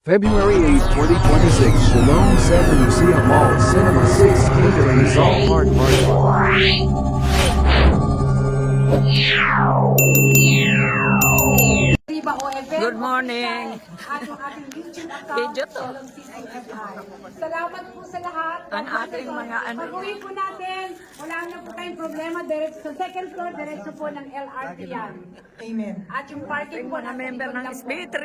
February 8, 2026, Shalom Santa Lucia Mall, Cinema 6, Quinta Rizal Park, Marshall. Good morning. Video to. Salamat po sa lahat. Ang ating mga ano. Pag-uwi po natin, wala na po tayong problema. Sa second floor, diretso po ng LRT yan. Amen. At yung parking po Mga nasa member likod ng lang po. SB3.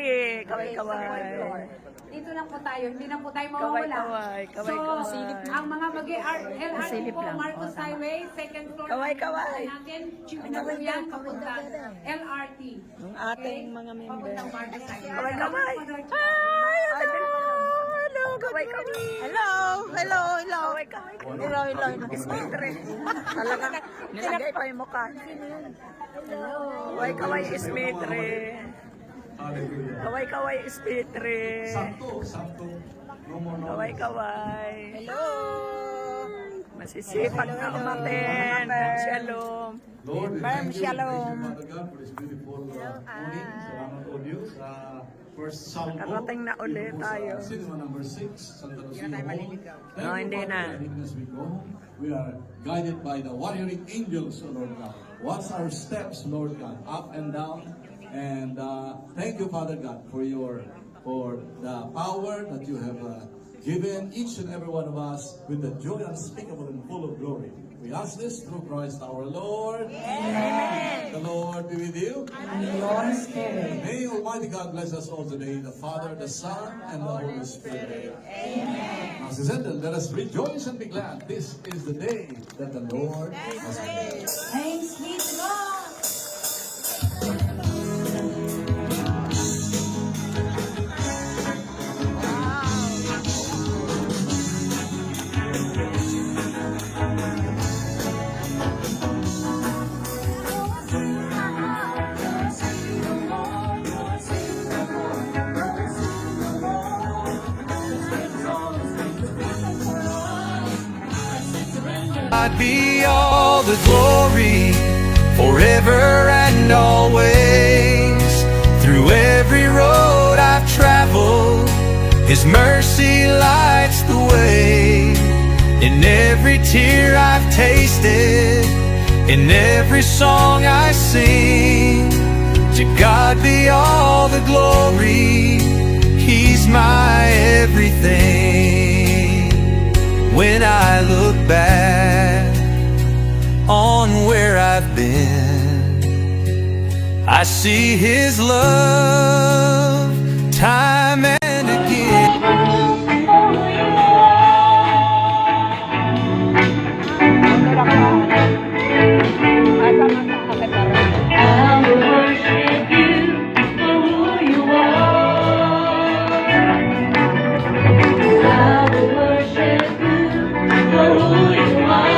Kaway-kaway. Dito lang po tayo, hindi na po tayo mawawala. Kaway-kaway, kaway-kaway. So, ang mga LRT Silip po, lang. Marcos Highway, second floor. Kaway-kaway. Natin, na po yan, papunta LRT. Ang ating mga member. Papuntang Marcos Highway. Kaway-kaway. Hi! Hello! Kaway-kaway. Hello! Hello! Hello! Kaway-kaway. Hello! Hello! SB3. Talaga, nilagay pa yung mukha. Kaway-kaway SB3. Kaway-kaway SB3. Kaway-kaway. Hello! Masisipag na umaten. Shalom. Lord, we Ma'am, thank you. shalom. Thank you, Father God, for this beautiful morning. Salamat po Diyos sa first psalm po. Karating na uli Dito po tayo. Sa cinema number 6, Santa Lucia Home. Thank No, you, hindi Father, na. for letting us go. We are guided by the warrioring angels, O Lord God. Watch our steps, Lord God, up and down. And thank you, Father God, for the power that you have given each and every one of us with the joy unspeakable and full of glory. We ask this through Christ our Lord. Amen. The Lord be with you. And your spirit. May Almighty God bless us all today, the Father, the Son, and the Holy Spirit. Amen. As is ended, let us rejoice and be glad. This is the day that the Lord has made. Thanks be to God! God be all the glory forever and always. Through every road I've traveled, His mercy lights the way. In every tear I've tasted, in every song I sing, to God be all the glory. He's my everything. When I look back on where I've been, I see His love time and again. I will worship you for who you are. I will worship you for who you are.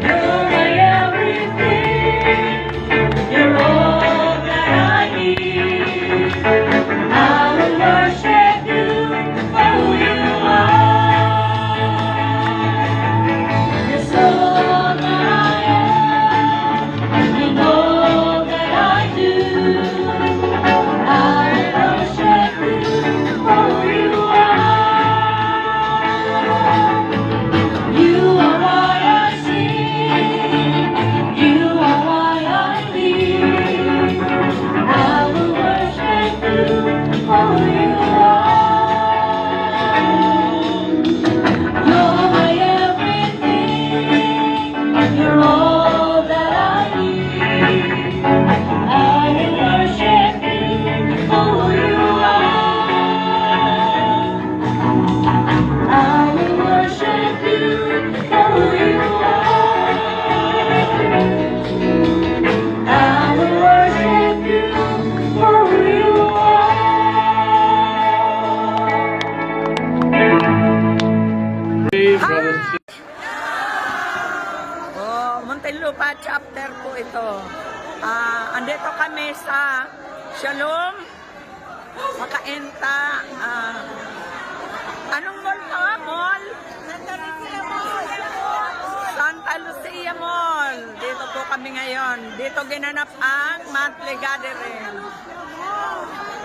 You're my everything. You're all that I need. I will worship you for who you are. You're all that I am, and all that I do. I worship you for who you are. You are why I sing. You are why I live. I will worship you for who you are. You're my everything. You're all that I need. I will worship you for who you are. I will worship you for who you are. I will worship you for who you Oh, Muntinlupa chapter po ito. Andito kami sa Shalom, Makainta. Anong mall to? Mall? Santa Lucia Mall. Dito po kami ngayon. Dito ginanap ang monthly gathering.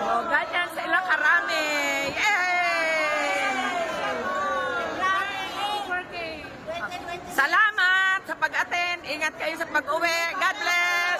Oh, ganyan sa ilang karami. Yay! Salamat sa pag-attend. Ingat kayo sa pag-uwi. God bless!